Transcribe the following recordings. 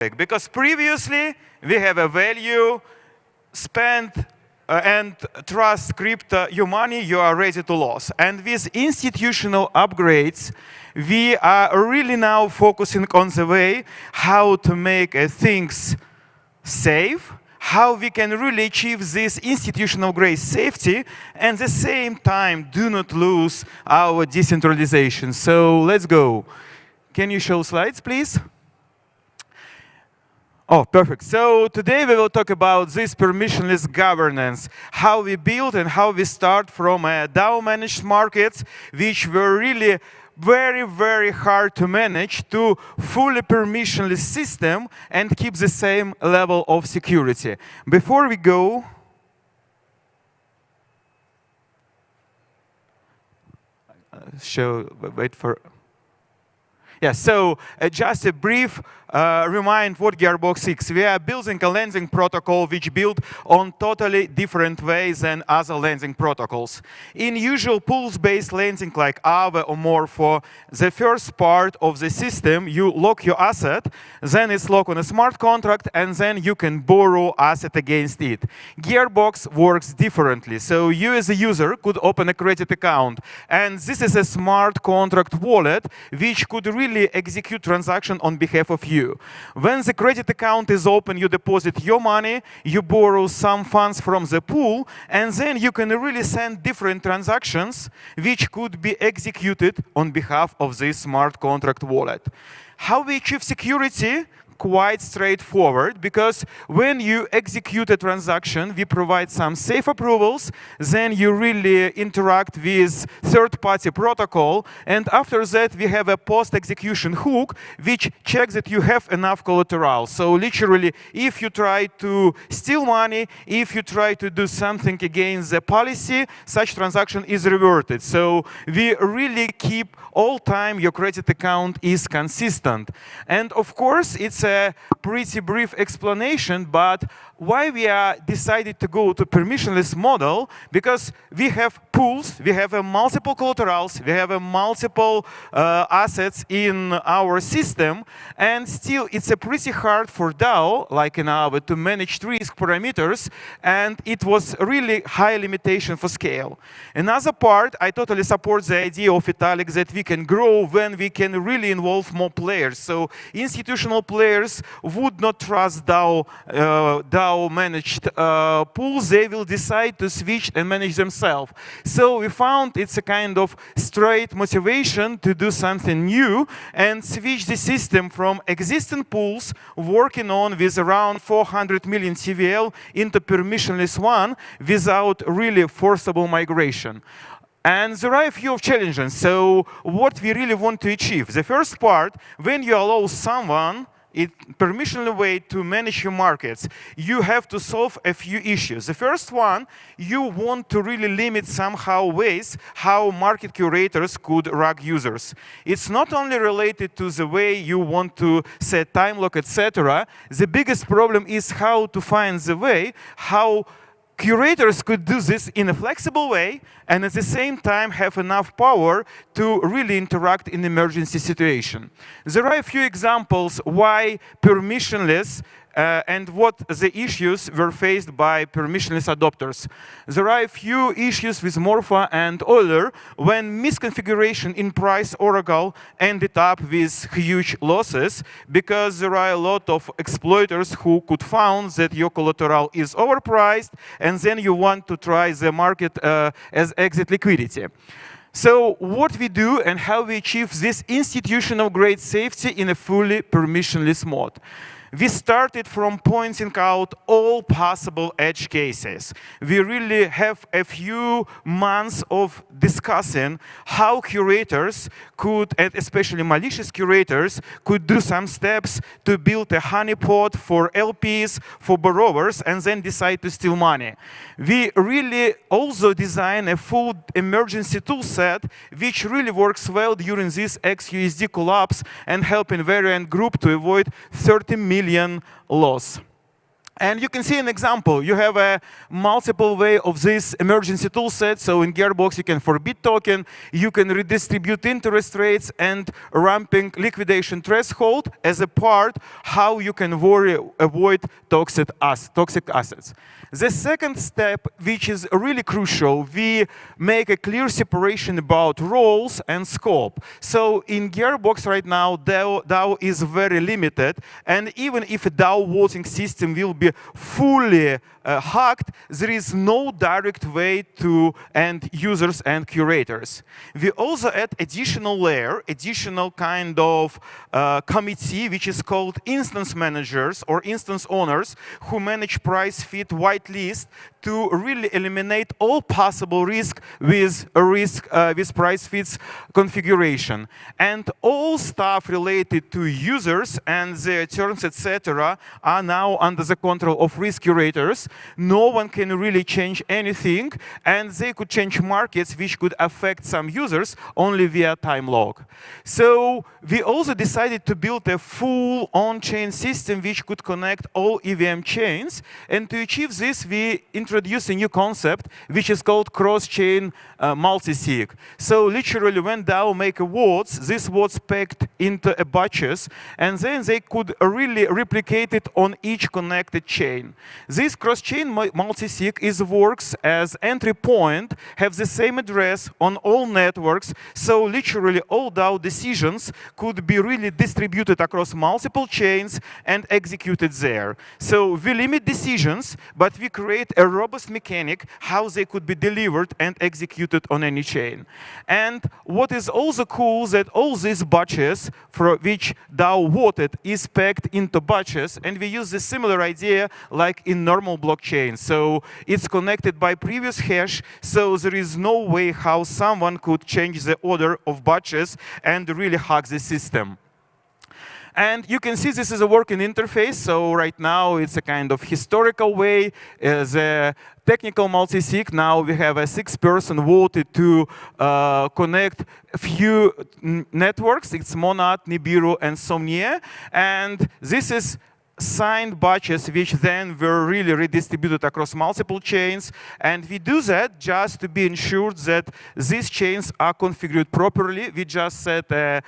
Because previously, we have a value, spend and trust crypto your money, you are ready to lose. And with institutional upgrades, we are really now focusing on the way how to make things safe, how we can really achieve this institutional grade safety, and at the same time do not lose our decentralization. So let's go. Can you show slides, please? Oh, perfect. So today we will talk about this permissionless governance, how we build and how we start from a DAO managed markets, which were really very, very hard to manage, to fully permissionless system and keep the same level of security. Before we go, wait for. Yeah, so just a brief remind what Gearbox is. We are building a lending protocol which built on totally different ways than other lending protocols. In usual pools-based lending like Aave or Morpho, the first part of the system, you lock your asset, then it's locked on a smart contract, and then you can borrow asset against it. Gearbox works differently. So you as a user could open a credit account, and this is a smart contract wallet which could really execute transaction on behalf of you. When the credit account is open, you deposit your money, you borrow some funds from the pool, and then you can really send different transactions which could be executed on behalf of this smart contract wallet. How we achieve security? Quite straightforward, because when you execute a transaction, we provide some safe approvals, then you really interact with third-party protocol, and after that we have a post-execution hook which checks that you have enough collateral. So literally, if you try to steal money, if you try to do something against the policy, such transaction is reverted. So we really keep all time your credit account is consistent. And of course, it's a pretty brief explanation, but why we are decided to go to permissionless model? Because we have pools, we have multiple collaterals, we have multiple assets in our system, and still it's a pretty hard for DAO, like in Aave, to manage risk parameters, and it was really high limitation for scale. Another part, I totally support the idea of Vitalik that we can grow when we can really involve more players. So institutional players would not trust DAO managed pools, they will decide to switch and manage themselves. So we found it's a kind of straight motivation to do something new and switch the system from existing pools working on with around 400 million TVL into permissionless one without really forcible migration. And there are a few challenges. So what we really want to achieve? The first part, when you allow someone permissionless way to manage your markets, you have to solve a few issues. The first one, you want to really limit somehow ways how market curators could rug users. It's not only related to the way you want to set time lock, etc. The biggest problem is how to find the way how curators could do this in a flexible way and at the same time have enough power to really interact in emergency situation. There are a few examples why permissionless and what the issues were faced by permissionless adopters. There are a few issues with Morpho and Euler when misconfiguration in price Oracle ended up with huge losses because there are a lot of exploiters who could found that your collateral is overpriced and then you want to try the market as exit liquidity. So what we do and how we achieve this institutional grade safety in a fully permissionless mode. We started from pointing out all possible edge cases. We really have a few months of discussing how curators could, and especially malicious curators, could do some steps to build a honeypot for LPs, for borrowers, and then decide to steal money. We really also design a full emergency tool set, which really works well during this XUSD collapse and help invariant group to avoid 30 million loss. And you can see an example. You have a multiple way of this emergency tool set. So in Gearbox, you can forbid token, you can redistribute interest rates and ramping liquidation threshold as a part how you can avoid toxic assets. The second step, which is really crucial, we make a clear separation about roles and scope. So in Gearbox right now, DAO is very limited. And even if a DAO voting system will be fully hacked, there is no direct way to end users and curators. We also add additional layer, additional kind of committee, which is called instance managers or instance owners, who manage price feed whitelist to really eliminate all possible risk with price feeds configuration. And all stuff related to users and their terms, etc., are now under the control of risk curators. No one can really change anything, and they could change markets which could affect some users only via time log. So we also decided to build a full on-chain system which could connect all EVM chains. And to achieve this, we introduced a new concept which is called cross-chain multi-sig. So literally, when DAO make votes, these votes packed into batches, and then they could really replicate it on each connected chain. This cross-chain multi-sig works as entry point, have the same address on all networks, so literally all DAO decisions could be really distributed across multiple chains and executed there. So we limit decisions, but we create a robust mechanic how they could be delivered and executed on any chain. And what is also cool that all these batches for which DAO voted is packed into batches, and we use a similar idea like in normal blockchain. So it's connected by previous hash, so there is no way how someone could change the order of batches and really hack the system. And you can see this is a working interface. So right now, it's a kind of historical way. The technical multi-sig, now we have a 6-person voted to connect a few networks. It's Monad, Nibiru, and Somnier. And this is signed batches which then were really redistributed across multiple chains. And we do that just to be ensured that these chains are configured properly. We just set a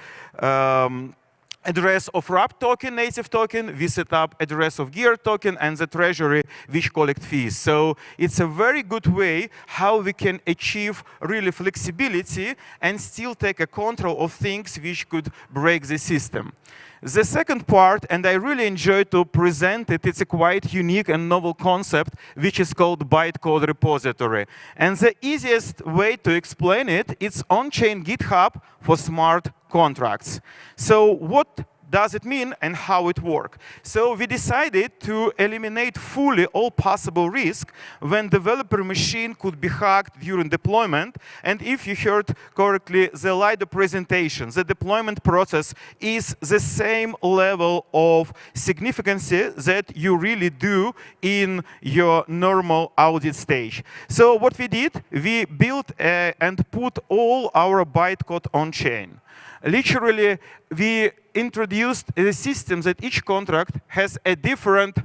address of wrap token, native token, we set up address of gear token, and the treasury which collect fees. So it's a very good way how we can achieve really flexibility and still take a control of things which could break the system. The second part, and I really enjoy to present it, it's a quite unique and novel concept, which is called bytecode repository. And the easiest way to explain it, it's on-chain GitHub for smart contracts. So what does it mean and how it works? So we decided to eliminate fully all possible risk when developer machine could be hacked during deployment. And if you heard correctly the Lido presentation, the deployment process is the same level of significance that you really do in your normal audit stage. So what we did, we built and put all our bytecode on chain. Literally, we introduced a system that each contract has a different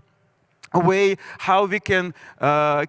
way how we can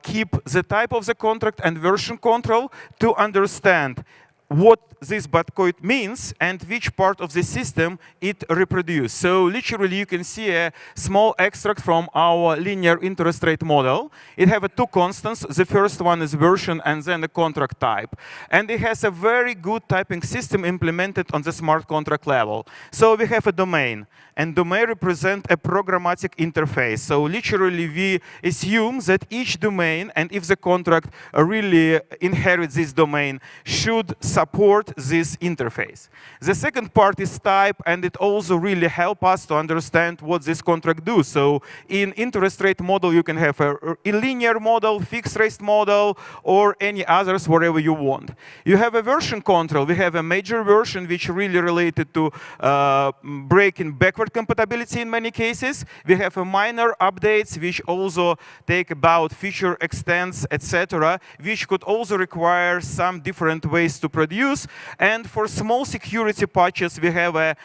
keep the type of the contract and version control to understand what this bytecode means and which part of the system it reproduces. So literally, you can see a small extract from our linear interest rate model. It has two constants. The first one is version and then the contract type. And it has a very good typing system implemented on the smart contract level. So we have a domain. And domain represents a programmatic interface. So literally, we assume that each domain, and if the contract really inherits this domain, should support this interface. The second part is type, and it also really helps us to understand what this contract does. So in interest rate model, you can have a linear model, fixed rate model, or any others, wherever you want. You have a version control. We have a major version which really related to breaking backward backward compatibility in many cases. We have a minor updates which also take about feature extents, etc., which could also require some different ways to produce. And for small security patches, we have a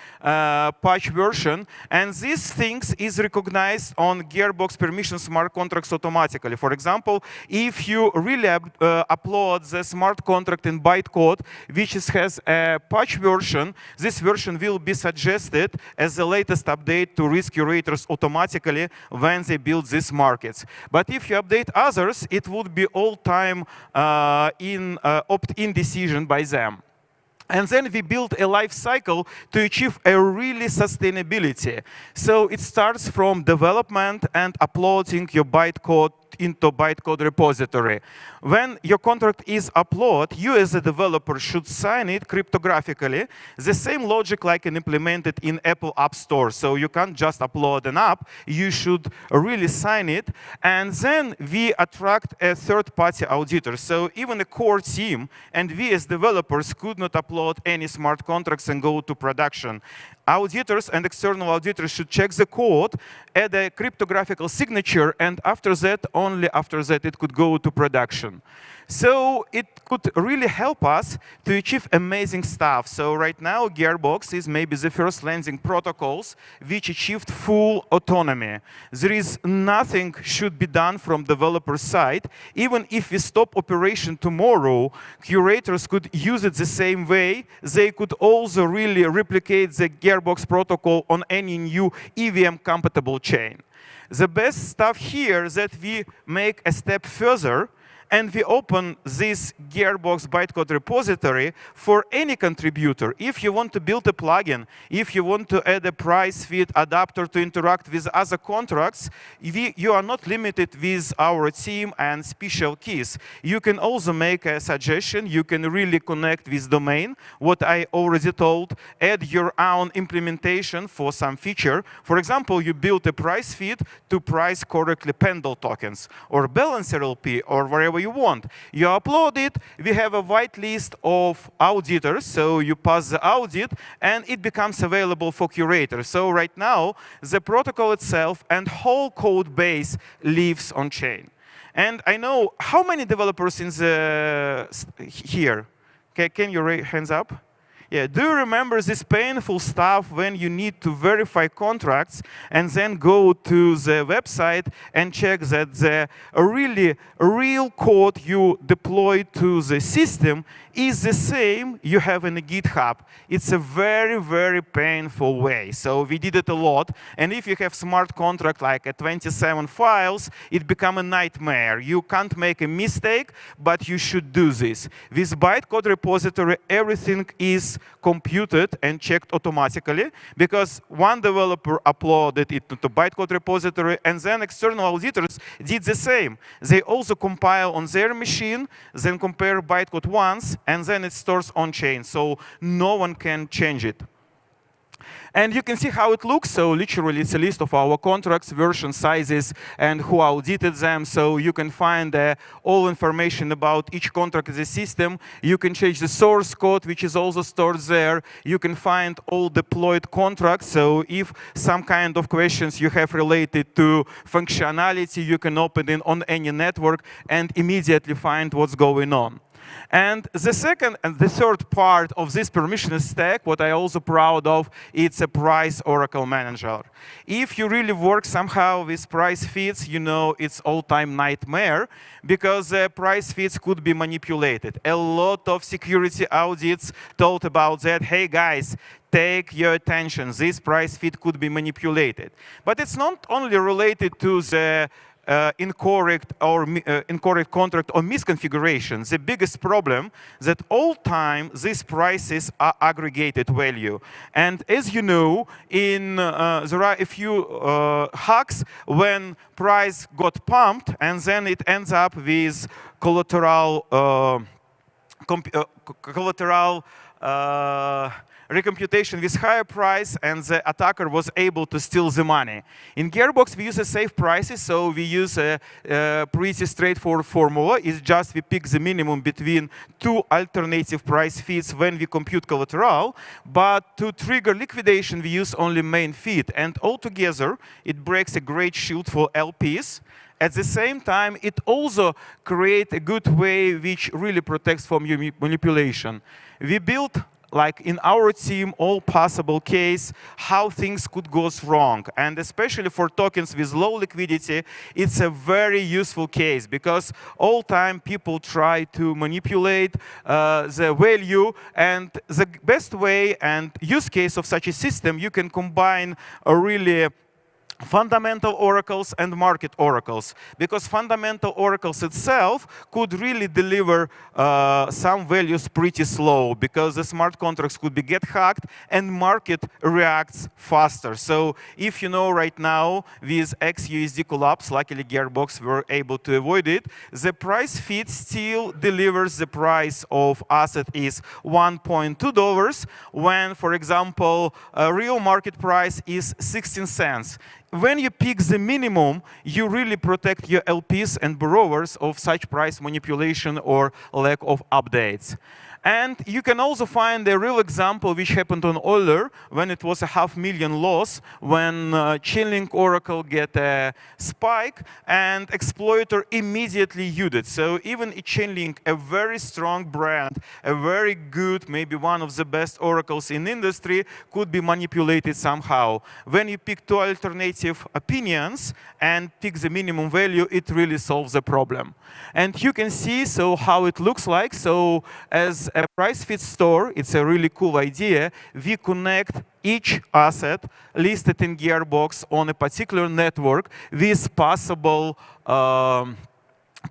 patch version. And these things is recognized on Gearbox permission smart contracts automatically. For example, if you really upload the smart contract in bytecode, which has a patch version, this version will be suggested as the latest update to risk curators automatically when they build these markets. But if you update others, it would be all-time opt-in decision by them. And then we build a life cycle to achieve a really sustainability. So it starts from development and uploading your bytecode into bytecode repository. When your contract is uploaded, you as a developer should sign it cryptographically. The same logic like implemented in Apple App Store. So you can't just upload an app, you should really sign it. And then we attract a third-party auditor. So even a core team and we as developers could not upload any smart contracts and go to production. Auditors and external auditors should check the code, add a cryptographical signature, and after that, only after that, it could go to production. So it could really help us to achieve amazing stuff. So right now, Gearbox is maybe the first landing protocols which achieved full autonomy. There is nothing should be done from developer side. Even if we stop operation tomorrow, curators could use it the same way. They could also really replicate the Gearbox protocol on any new EVM-compatible chain. The best stuff here is that we make a step further and we open this Gearbox bytecode repository for any contributor. If you want to build a plugin, if you want to add a price feed adapter to interact with other contracts, you are not limited with our team and special keys. You can also make a suggestion. You can really connect with domain, what I already told, add your own implementation for some feature. For example, you build a price feed to price correctly Pendle tokens, or Balancer LP, or wherever you want. You upload it, we have a whitelist of auditors, so you pass the audit, and it becomes available for curators. So right now, the protocol itself and whole code base lives on chain. And I know how many developers in the here? Can you raise hands up? Yeah, do you remember this painful stuff when you need to verify contracts and then go to the website and check that the real code you deploy to the system is the same you have in a GitHub? It's a very, very painful way. So we did it a lot. And if you have smart contract like 27 files, it becomes a nightmare. You can't make a mistake, but you should do this. With bytecode repository, everything is computed and checked automatically because one developer uploaded it to the bytecode repository and then external auditors did the same. They also compile on their machine, then compare bytecode once, and then it stores on-chain, so no one can change it. And you can see how it looks. So literally, it's a list of our contracts, version sizes, and who audited them. So you can find all information about each contract in the system. You can change the source code, which is also stored there. You can find all deployed contracts. So if some kind of questions you have related to functionality, you can open it on any network and immediately find what's going on. And the second and the third part of this permissionless stack, what I'm also proud of, it's a price Oracle manager. If you really work somehow with price feeds, you know it's all-time nightmare because price feeds could be manipulated. A lot of security audits told about that. Hey guys, take your attention. This price feed could be manipulated. But it's not only related to the incorrect contract or misconfiguration. The biggest problem that all time these prices are aggregated value. And as you know, there are a few hacks when price got pumped and then it ends up with collateral recomputation with higher price, and the attacker was able to steal the money. In Gearbox, we use a safe prices, so we use a pretty straightforward formula. It's just we pick the minimum between two alternative price feeds when we compute collateral. But to trigger liquidation, we use only main feed. And altogether, it breaks a great shield for LPs. At the same time, it also creates a good way which really protects from manipulation. We built, like in our team, all possible case how things could go wrong. And especially for tokens with low liquidity, it's a very useful case because all time people try to manipulate the value. And the best way and use case of such a system, you can combine a really fundamental oracles and market oracles, because fundamental oracles itself could really deliver some values pretty slow, because the smart contracts could be get hacked and market reacts faster. So if you know right now with XUSD collapse, luckily Gearbox were able to avoid it, the price feed still delivers the price of asset is $1.2 when, for example, a real market price is 16 cents. When you pick the minimum, you really protect your LPs and borrowers of such price manipulation or lack of updates. And you can also find a real example which happened on Euler when it was a $500,000 loss, when Chainlink Oracle get a spike and exploiter immediately used it. So even Chainlink, a very strong brand, a very good, maybe one of the best oracles in industry, could be manipulated somehow. When you pick two alternative opinions and pick the minimum value, it really solves the problem. And you can see so how it looks like. So as a price feed store, it's a really cool idea. We connect each asset listed in Gearbox on a particular network with possible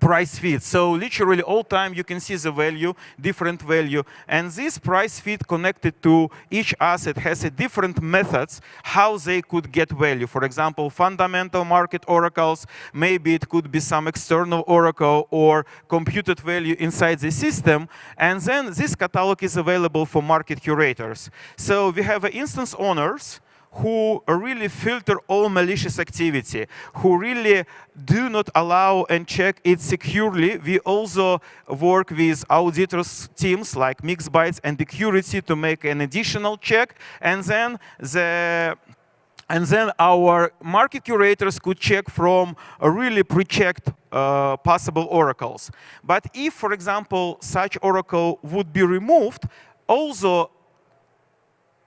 price feed. So literally all time you can see the value, different value. And this price feed connected to each asset has a different methods how they could get value. For example, fundamental market oracles, maybe it could be some external oracle or computed value inside the system. And then this catalog is available for market curators. So we have instance owners who really filter all malicious activity, who really do not allow and check it securely. We also work with auditors teams like Mixbytes and Security to make an additional check, and then our market curators could check from a really pre-checked possible oracles. But if, for example, such oracle would be removed, also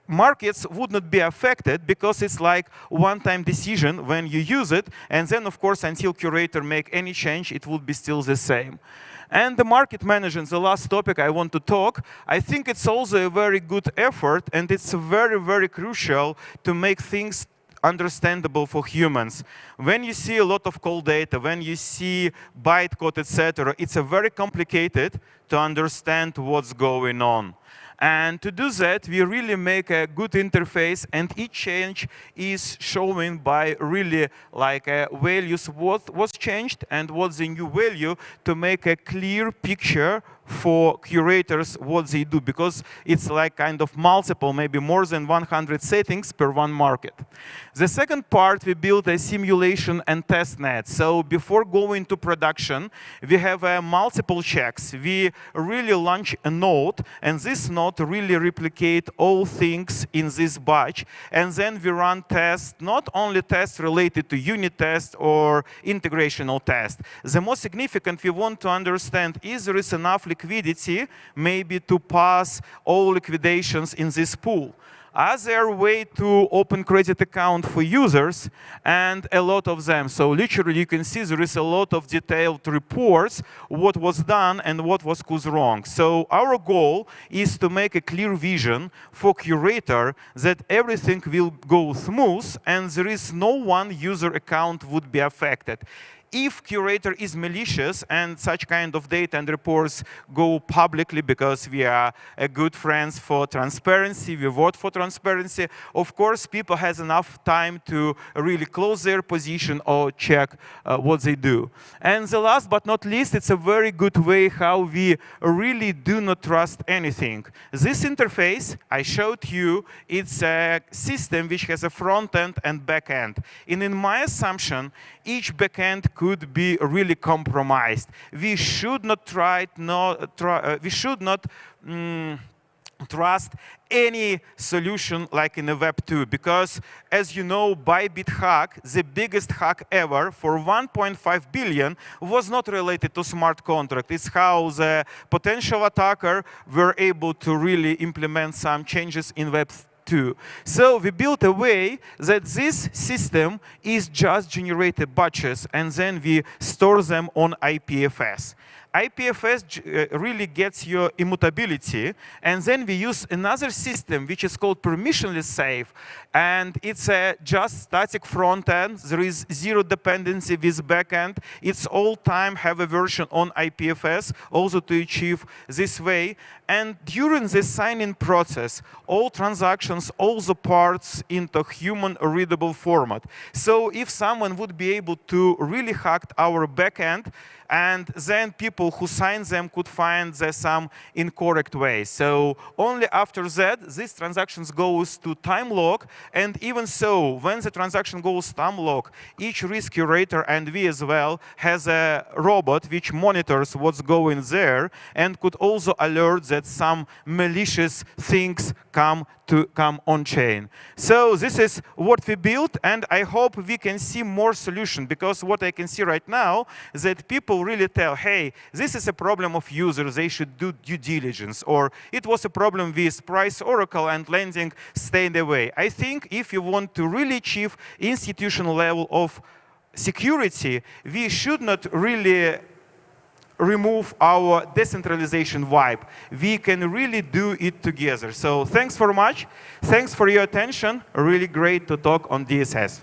markets would not be affected because it's like one-time decision when you use it, and then of course until curator make any change, it would be still the same. And the market management, the last topic I want to talk, I think it's also a very good effort, and it's very, very crucial to make things understandable for humans. When you see a lot of call data, when you see bytecode, etc., it's a very complicated to understand what's going on. And to do that, we really make a good interface, and each change is showing by really like values, what was changed and what's the new value, to make a clear picture for curators what they do, because it's like kind of multiple, maybe more than 100 settings per one market. The second part, we built a simulation and test net. So before going to production, we have multiple checks. We really launch a node, and this node really replicate all things in this batch. And then we run tests, not only tests related to unit test or integrational test. The most significant, we want to understand is there is enough liquidity maybe to pass all liquidations in this pool. Are there way to open credit account for users? And a lot of them. So literally you can see there is a lot of detailed reports what was done and what was wrong. So our goal is to make a clear vision for curator that everything will go smooth and there is no one user account would be affected. If curator is malicious and such kind of data and reports go publicly because we are good friends for transparency, we vote for transparency, of course, people has enough time to really close their position or check what they do. And the last but not least, it's a very good way how we really do not trust anything. This interface I showed you, it's a system which has a front end and back end. And in my assumption, each backend could be really compromised. We should not trust any solution like in the Web 2, because as you know, Bybit hack, the biggest hack ever for 1.5 billion, was not related to smart contract. It's how the potential attacker were able to really implement some changes in Web 2. So we built a way that this system is just generated batches, and then we store them on IPFS. IPFS really gets your immutability, and then we use another system which is called permissionless safe, and it's a just static front end. There is zero dependency with backend. It's all time have a version on IPFS also to achieve this way. And during the sign-in process, all transactions, all the parts into human readable format. So if someone would be able to really hack our backend, and then people who sign them could find some incorrect way. So only after that, these transactions goes to time lock. And even so, when the transaction goes time lock, each risk curator and we as well has a robot which monitors what's going there and could also alert that some malicious things come on chain. So this is what we built, and I hope we can see more solutions, because what I can see right now is that people really tell, hey, this is a problem of users, they should do due diligence, or it was a problem with price oracle and lending, stay away. I think if you want to really achieve institutional level of security, we should not really remove our decentralization vibe. We can really do it together. So thanks for much. Thanks for your attention. Really great to talk on DSS.